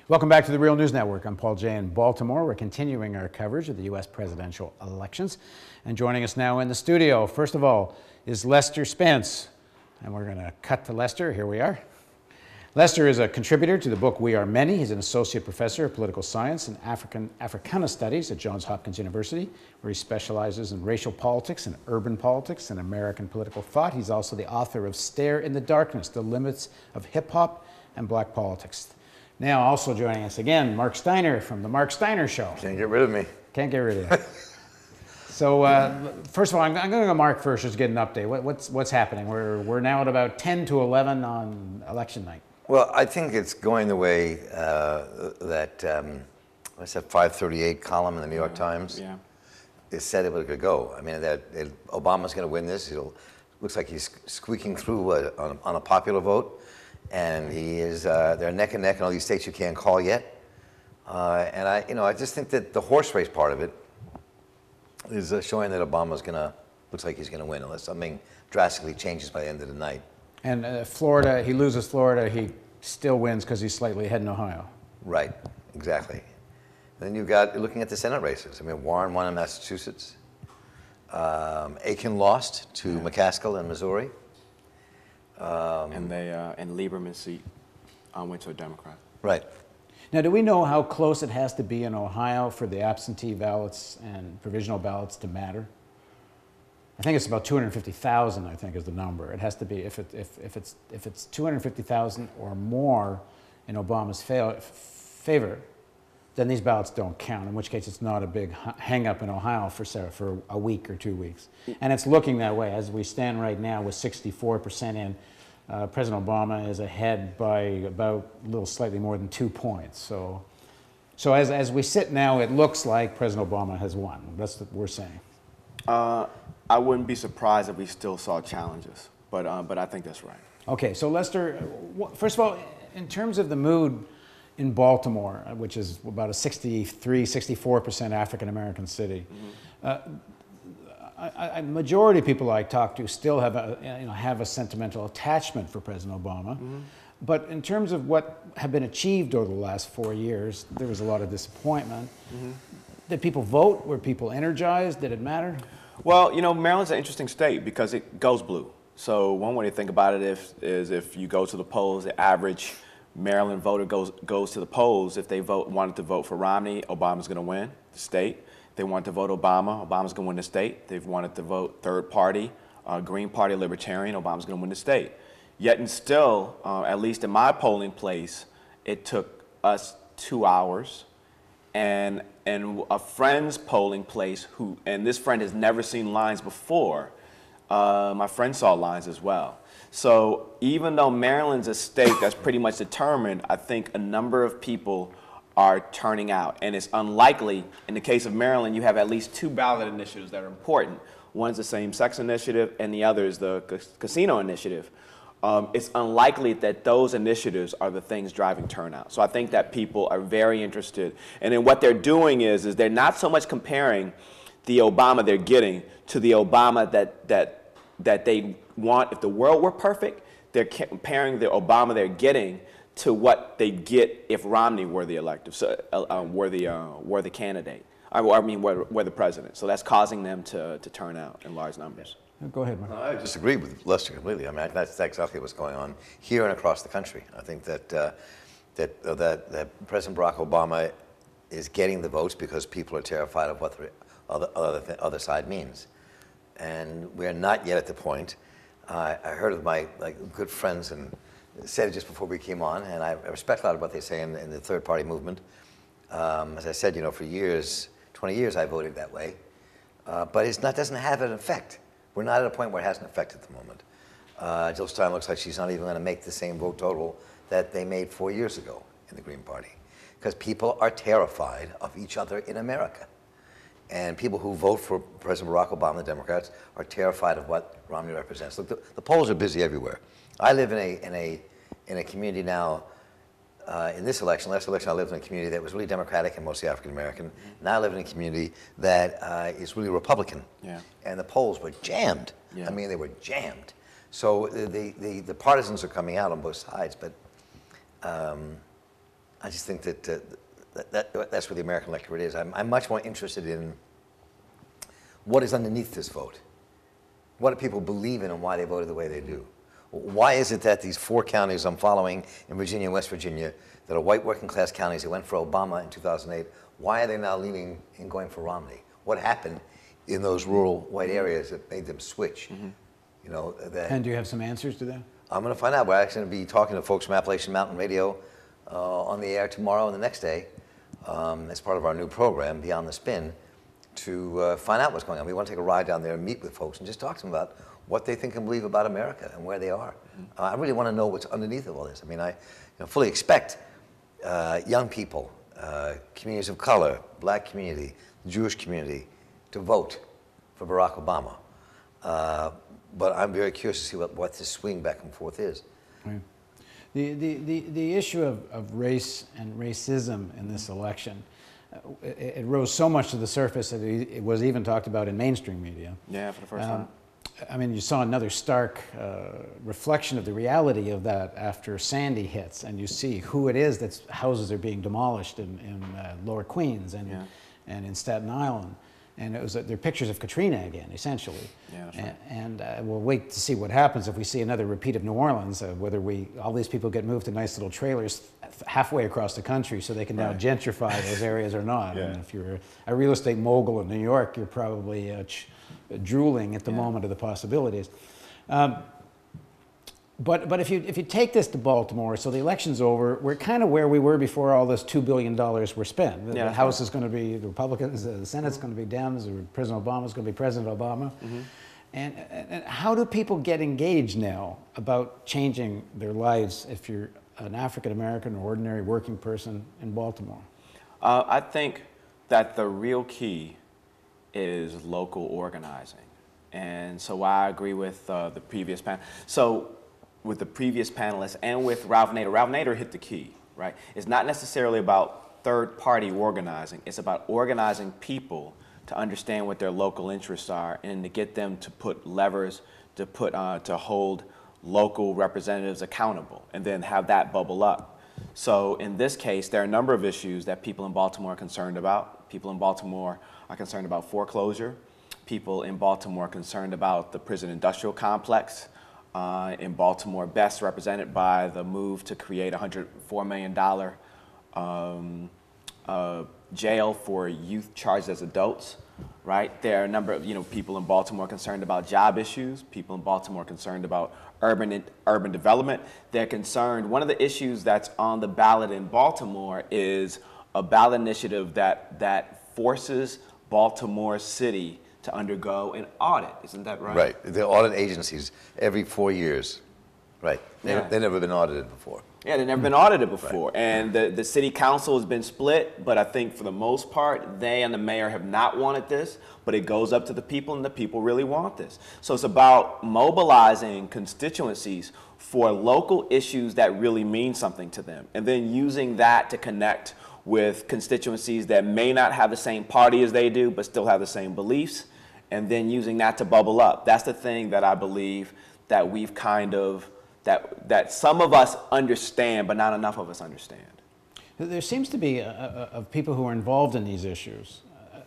Welcome back to the Real News Network. I'm Paul Jay in Baltimore. We're continuing our coverage of the U.S. presidential elections. And joining us now in the studio, first of all, is Lester Spence. And we're going to cut to Lester. Here we are. Lester is a contributor to the book We Are Many. He's an associate professor of political science and Africana studies at Johns Hopkins University, where he specializes in racial politics and urban politics and American political thought. He's also the author of Stare in the Darkness, The Limits of Hip-Hop and Black Politics. Now, also joining us again, Marc Steiner from The Marc Steiner Show. Can't get rid of me. Can't get rid of you. So, first of all, I'm going to go Marc first, just to get an update. What's happening? We're now at about 10 to 11 on election night. Well, I think it's going the way that, what's that 538 column in the New York Times? Yeah. It said it was going to go. I mean, Obama's going to win this. Looks like he's squeaking through on a popular vote. And they're neck and neck in all these states you can't call yet. And I just think that the horse race part of it is showing that Obama's looks like he's going to win unless something drastically changes by the end of the night. And Florida, he loses Florida, he still wins because he's slightly ahead in Ohio. Right, exactly. Then you're looking at the Senate races. I mean, Warren won in Massachusetts. Aiken lost to McCaskill in Missouri. And Lieberman's seat went to a Democrat. Right. Now, do we know how close it has to be in Ohio for the absentee ballots and provisional ballots to matter? I think it's about 250,000. I think is the number. It has to be if it's 250,000 or more in Obama's favor, then these ballots don't count. In which case, it's not a big hang-up in Ohio for a week or 2 weeks. And it's looking that way as we stand right now with 64% in. President Obama is ahead by about a little slightly more than 2 points. So as we sit now, it looks like President Obama has won. That's what we're saying. I wouldn't be surprised if we still saw challenges, but I think that's right. Okay, so Lester, first of all, in terms of the mood in Baltimore, which is about a 64% African-American city, a majority of people I talk to still have a sentimental attachment for President Obama. But in terms of what have been achieved over the last 4 years, there was a lot of disappointment. Did people vote? Were people energized? Did it matter? Well, Maryland's an interesting state because it goes blue. So one way to think about it is if you go to the polls, the average Maryland voter goes to the polls. If they wanted to vote for Romney, Obama's going to win the state. They wanted to vote Obama, Obama's going to win the state. They've wanted to vote third party, Green Party, Libertarian, Obama's going to win the state. Yet and still, at least in my polling place, it took us 2 hours. And a friend's polling place, and this friend has never seen lines before, my friend saw lines as well. So even though Maryland's a state that's pretty much determined, I think a number of people are turning out. And it's unlikely, in the case of Maryland, you have at least 2 ballot initiatives that are important. One is the same-sex initiative, and the other is the casino initiative. It's unlikely that those initiatives are the things driving turnout. So I think that people are very interested. And then what they're doing is they're not so much comparing the Obama they're getting to the Obama that they want. If the world were perfect, they're comparing the Obama they're getting to what they'd get if Romney were the were the candidate. Were the president. So that's causing them to turn out in large numbers. Go ahead, Marc. I disagree with Lester completely. I mean, that's exactly what's going on here and across the country. I think that President Barack Obama is getting the votes because people are terrified of what the other side means. And we're not yet at the point. I heard of my good friends and said it just before we came on, and I respect a lot of what they say in the third party movement. As I said, for years, 20 years I voted that way. But it doesn't have an effect. We're not at a point where it has an effect at the moment. Jill Steiner looks like she's not even going to make the same vote total that they made 4 years ago in the Green Party. Because people are terrified of each other in America. And people who vote for President Barack Obama, the Democrats, are terrified of what Romney represents. Look, the polls are busy everywhere. I live in a community now. In this election, last election, I lived in a community that was really Democratic and mostly African American. Now I live in a community that is really Republican. Yeah. And the polls were jammed. Yeah. I mean, they were jammed. So the partisans are coming out on both sides, but I just think that's where the American electorate is. I'm much more interested in what is underneath this vote. What do people believe in and why they voted the way they do? Why is it that these 4 counties I'm following in Virginia and West Virginia that are white working class counties that went for Obama in 2008, why are they now leaning and going for Romney? What happened in those rural white areas that made them switch? You know, And do you have some answers to that? I'm going to find out. We're actually going to be talking to folks from Appalachian Mountain Radio on the air tomorrow and the next day as part of our new program, Beyond the Spin, to find out what's going on. We want to take a ride down there and meet with folks and just talk to them about what they think and believe about America and where they are. I really want to know what's underneath of all this. I mean, I fully expect young people, communities of color, black community, Jewish community, to vote for Barack Obama. But I'm very curious to see what this swing back and forth is. Right. The issue of race and racism in this election, it rose so much to the surface that it was even talked about in mainstream media. Yeah, for the first time. I mean, you saw another stark reflection of the reality of that after Sandy hits, and you see who it is that's houses are being demolished in Lower Queens and in Staten Island. And it was they're pictures of Katrina again, essentially. Yeah, that's right. And we'll wait to see what happens if we see another repeat of New Orleans, whether all these people get moved to nice little trailers halfway across the country so they can now gentrify those areas or not. And if you're a real estate mogul in New York, you're probably drooling at the moment of the possibilities. But if you take this to Baltimore, so the election's over, we're kind of where we were before all this $2 billion were spent. The House is going to be the Republicans, the Senate's going to be Dems, President Obama's going to be President Obama. And how do people get engaged now about changing their lives if you're an African American or ordinary working person in Baltimore? I think that the real key is local organizing. And so I agree with the previous panel. So with the previous panelists and with Ralph Nader hit the key, right? It's not necessarily about third-party organizing. It's about organizing people to understand what their local interests are and to get them to put levers to hold local representatives accountable and then have that bubble up. So in this case, there are a number of issues that people in Baltimore are concerned about. People in Baltimore are concerned about foreclosure. People in Baltimore are concerned about the prison industrial complex. In Baltimore, best represented by the move to create a $104 million jail for youth charged as adults, right? There are a number of people in Baltimore concerned about job issues, people in Baltimore concerned about urban development. They're concerned, one of the issues that's on the ballot in Baltimore is a ballot initiative that forces Baltimore City to undergo an audit. Isn't that right? Right. The audit agencies every 4 years. Right. They've never been audited before. Yeah, they've never been audited before. Right. And the city council has been split, but I think for the most part, they and the mayor have not wanted this, but it goes up to the people, and the people really want this. So it's about mobilizing constituencies for local issues that really mean something to them, and then using that to connect with constituencies that may not have the same party as they do, but still have the same beliefs, and then using that to bubble up. That's the thing that I believe that we've kind of, that some of us understand, but not enough of us understand. There seems to be, of people who are involved in these issues,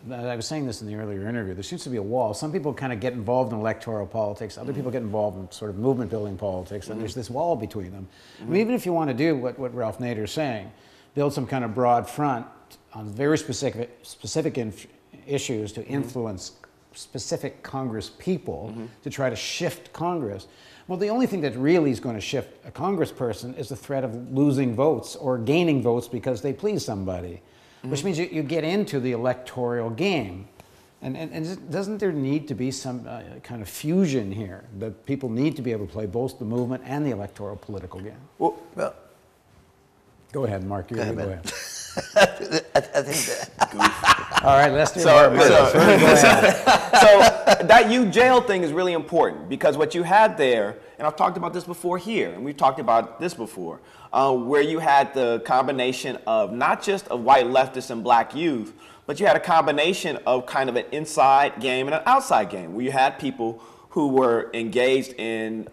I was saying this in the earlier interview, there seems to be a wall. Some people kind of get involved in electoral politics, other people get involved in sort of movement building politics, and there's this wall between them. I mean, even if you want to do what Ralph Nader is saying, build some kind of broad front on very specific issues to influence specific Congress people to try to shift Congress. Well, the only thing that really is going to shift a congressperson is the threat of losing votes or gaining votes because they please somebody, which means you get into the electoral game. And doesn't there need to be some kind of fusion here, that people need to be able to play both the movement and the electoral political game? Well, go ahead, Marc. Go ahead. I think that. All right, let's do So that youth jail thing is really important, because what you had there, and I've talked about this before here, and we've talked about this before, where you had the combination of not just of white leftists and black youth, but you had a combination of kind of an inside game and an outside game, where you had people who were engaged in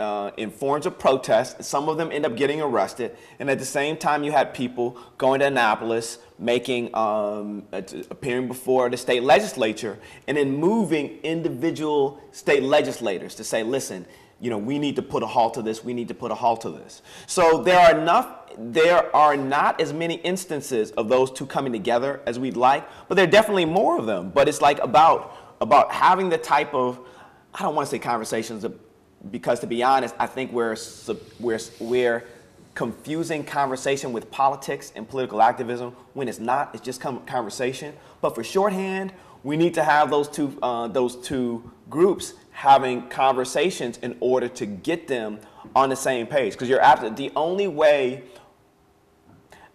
forms of protest. Some of them end up getting arrested. And at the same time, you had people going to Annapolis, appearing before the state legislature, and then moving individual state legislators to say, listen, we need to put a halt to this. We need to put a halt to this. So there are not as many instances of those two coming together as we'd like, but there are definitely more of them. But it's like about having the type of, I don't want to say conversations, because to be honest, I think we're confusing conversation with politics and political activism when it's not. It's just conversation. But for shorthand, we need to have those two groups having conversations in order to get them on the same page. Because you're absolutely, the only way,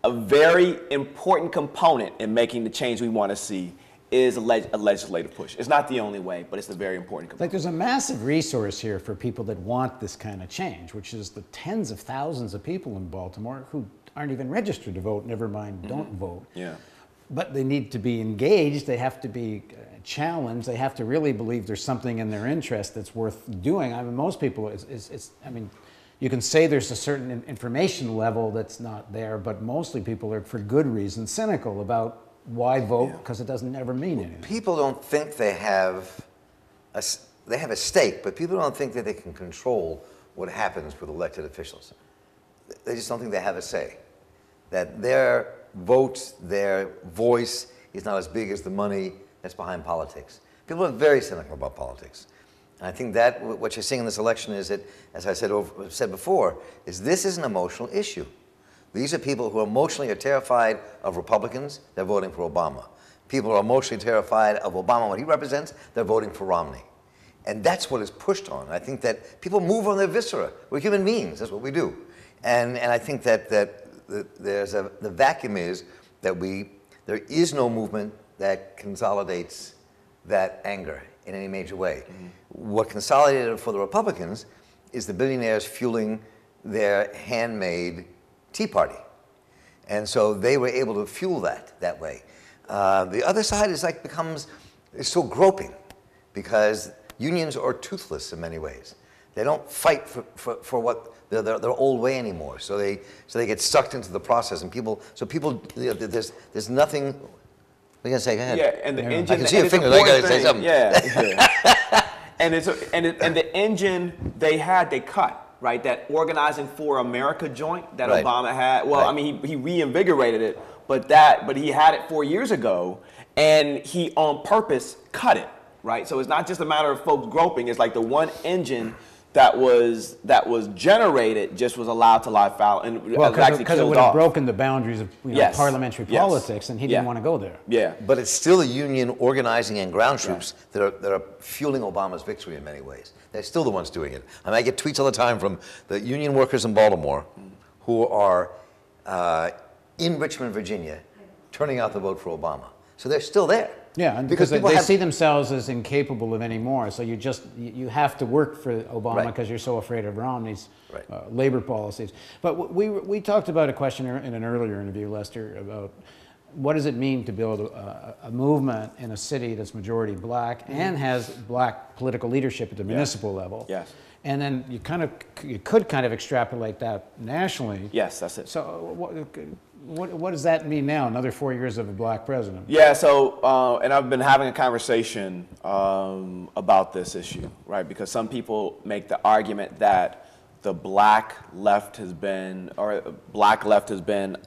a very important component in making the change we want to see is a legislative push. It's not the only way, but it's a very important component. Like, there's a massive resource here for people that want this kind of change, which is the tens of thousands of people in Baltimore who aren't even registered to vote, never mind don't vote. Yeah. But they need to be engaged, they have to be challenged, they have to really believe there's something in their interest that's worth doing. I mean, most people, you can say there's a certain information level that's not there, but mostly people are, for good reason, cynical about why vote, because it doesn't ever mean anything. People don't think they have a stake, but people don't think that they can control what happens with elected officials. They just don't think they have a say. That their vote, their voice is not as big as the money that's behind politics. People are very cynical about politics. And I think that what you're seeing in this election is that, as I said before, this is an emotional issue. These are people who emotionally are terrified of Republicans, they're voting for Obama. People are emotionally terrified of Obama, what he represents, they're voting for Romney. And that's what is pushed on. I think that people move on their viscera. We're human beings, that's what we do. And I think that the vacuum is that there is no movement that consolidates that anger in any major way. Mm-hmm. What consolidated it for the Republicans is the billionaires fueling their handmade Tea Party. And so they were able to fuel that way. The other side is so groping, because unions are toothless in many ways. They don't fight for what their old way anymore. So they get sucked into the process, and people, there's nothing. What are you gonna say? Go ahead. Yeah, and the engine. I can see your fingers. I gotta say something. Yeah. and the engine they cut. Right, that Organizing for America joint that right. Obama had. Well, right. I mean, he reinvigorated it, but he had it 4 years ago, and he on purpose cut it. Right, so it's not just a matter of folks groping. It's like the one engine that was generated just was allowed to lie foul, and because it would have broken the boundaries of yes. parliamentary yes. politics, and he didn't want to go there. Yeah, but it's still a union organizing and ground troops that are fueling Obama's victory in many ways. They're still the ones doing it. I mean, I get tweets all the time from the union workers in Baltimore who are in Richmond, Virginia, turning out to vote for Obama. So they're still there. Yeah, and because they see themselves as incapable of any more. So you have to work for Obama because you're so afraid of Romney's labor policies. But we talked about a question in an earlier interview, Lester, about what does it mean to build a movement in a city that's majority black and has black political leadership at the municipal level. Yes. And then you could kind of extrapolate that nationally. Yes, that's it. So what does that mean now? Another 4 years of a black president? Yeah. So and I've been having a conversation about this issue, right? Because some people make the argument that the black left has been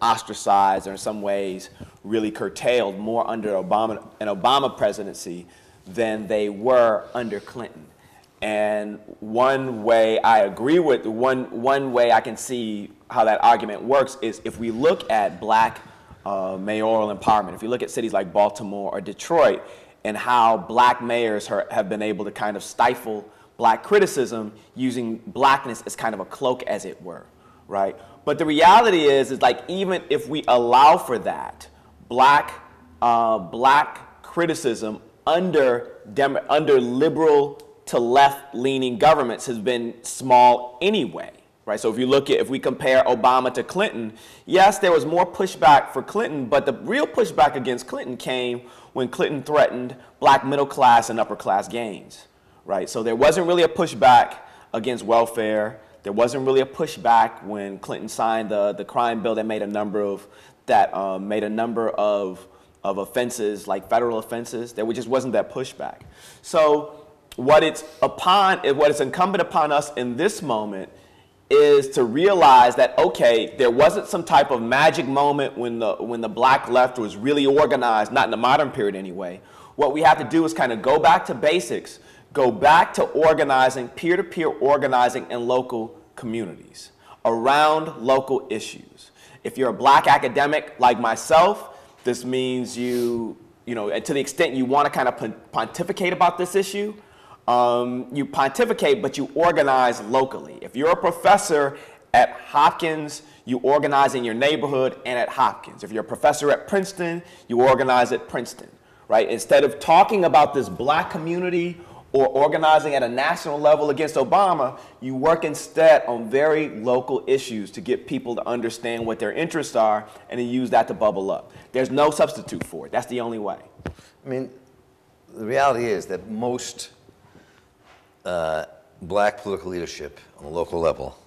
ostracized, or in some ways really curtailed more under an Obama presidency than they were under Clinton. And one way I agree with, one way I can see how that argument works is if we look at black mayoral empowerment, if you look at cities like Baltimore or Detroit, and how black mayors have been able to kind of stifle black criticism using blackness as kind of a cloak, as it were, right? But the reality is like, even if we allow for that, black criticism under liberal to left-leaning governments has been small anyway, right? So if we compare Obama to Clinton, yes, there was more pushback for Clinton, but the real pushback against Clinton came when Clinton threatened black middle class and upper class gains, right? So there wasn't really a pushback against welfare. There wasn't really a pushback when Clinton signed the crime bill that made a number of offenses, like federal offenses. There just wasn't that pushback. So what it's incumbent upon us in this moment is to realize that, okay, there wasn't some type of magic moment when the black left was really organized, not in the modern period anyway. What we have to do is kind of go back to basics, go back to organizing, peer-to-peer organizing in local communities around local issues. If you're a black academic like myself, this means you know, to the extent you want to kind of pontificate about this issue, you pontificate, but you organize locally. If you're a professor at Hopkins, you organize in your neighborhood and at Hopkins. If you're a professor at Princeton, you organize at Princeton, right? Instead of talking about this black community or organizing at a national level against Obama, you work instead on very local issues to get people to understand what their interests are and then use that to bubble up. There's no substitute for it. That's the only way. I mean, the reality is that most black political leadership on the local level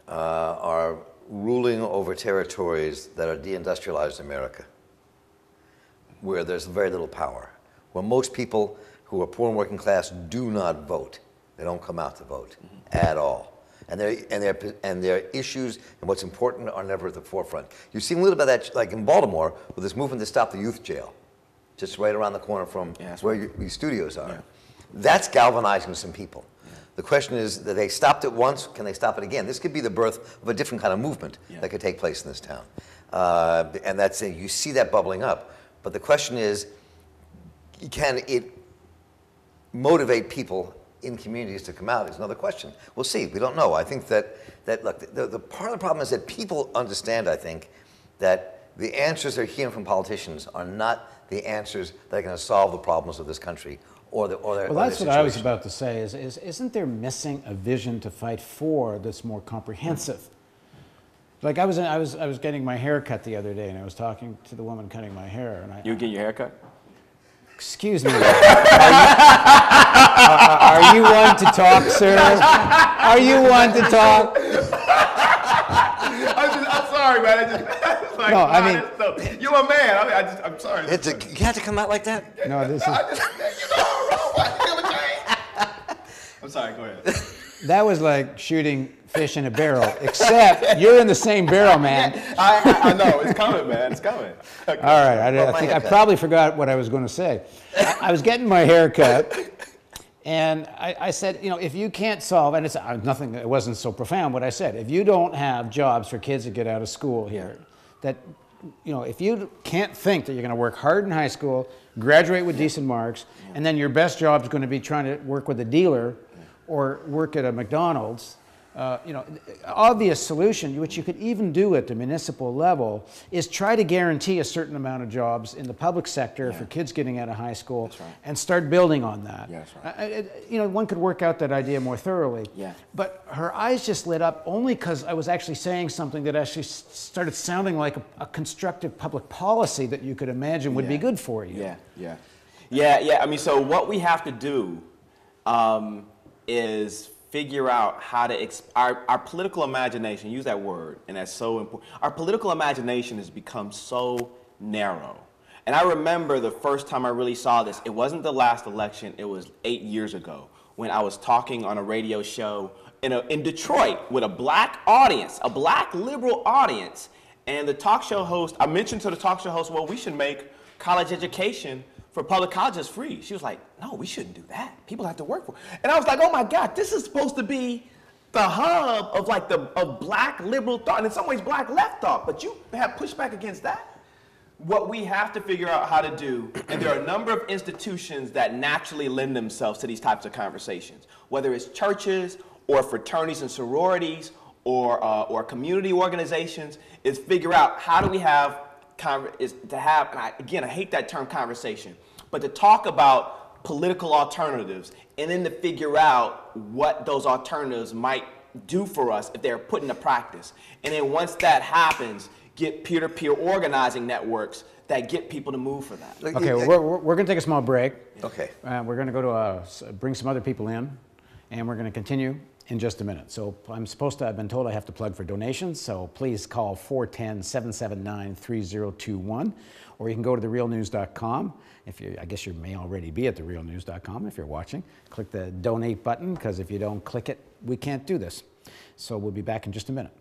are ruling over territories that are deindustrialized America, where there's very little power, where most people who are poor and working class do not vote. They don't come out to vote at all. And their issues and what's important are never at the forefront. You've seen a little bit of that, like in Baltimore, with this movement to stop the youth jail, just right around the corner from where your studios are. Yeah. That's galvanizing some people. The question is that they stopped it once, can they stop it again? This could be the birth of a different kind of movement that could take place in this town. And that's it. You see that bubbling up. But the question is, can it motivate people in communities to come out? Is another question. We'll see. We don't know. I think that look, the part of the problem is that people understand, I think, that the answers they're hearing from politicians are not the answers that are going to solve the problems of this country. Well, that's what I was about to say. Isn't there missing a vision to fight for that's more comprehensive? Like I was getting my hair cut the other day, and I was talking to the woman cutting my hair, and You get your hair cut? Excuse me. Are you one to talk, sir? Are you one to talk? I'm sorry, man. Like, no, I mean, you're a man. I'm sorry. You have to come out like that? No, this is. I'm sorry, go ahead. That was like shooting fish in a barrel, except you're in the same barrel, man. I know, it's coming, man, it's coming. Okay. All right, I think I probably forgot what I was going to say. I was getting my hair cut, and I said, you know, if you can't solve, and it's nothing, it wasn't so profound what I said, if you don't have jobs for kids that get out of school here, that, you know, if you can't think that you're going to work hard in high school, graduate with decent marks, and then your best job is going to be trying to work with a dealer or work at a McDonald's, you know, obvious solution, which you could even do at the municipal level, is try to guarantee a certain amount of jobs in the public sector for kids getting out of high school, and start building on that. Yeah, that's right. You know, one could work out that idea more thoroughly. Yeah. But her eyes just lit up only because I was actually saying something that actually started sounding like a constructive public policy that you could imagine would be good for you. Yeah. I mean, so what we have to do is figure out how to, our political imagination, use that word, and that's so important. Our political imagination has become so narrow. And I remember the first time I really saw this, it wasn't the last election, it was 8 years ago, when I was talking on a radio show in Detroit with a black audience, a black liberal audience, and the talk show host, I mentioned to the talk show host, well, we should make college education for public colleges free. She was like, no, we shouldn't do that. People have to work for it. And I was like, oh my God, this is supposed to be the hub of like of black liberal thought, and in some ways black left thought, but you have pushback against that. What we have to figure out how to do, and there are a number of institutions that naturally lend themselves to these types of conversations, whether it's churches or fraternities and sororities or community organizations, is figure out how do we have and I hate that term conversation, but to talk about political alternatives and then to figure out what those alternatives might do for us if they're put into practice. And then once that happens, get peer-to-peer organizing networks that get people to move for that. Look, Okay, well, we're going to take a small break. Okay. We're going to go to bring some other people in, and we're going to continue in just a minute. So I've been told I have to plug for donations, so please call 410-779-3021, or you can go to therealnews.com. I guess you may already be at therealnews.com if you're watching. Click the donate button, because if you don't click it, we can't do this. So we'll be back in just a minute.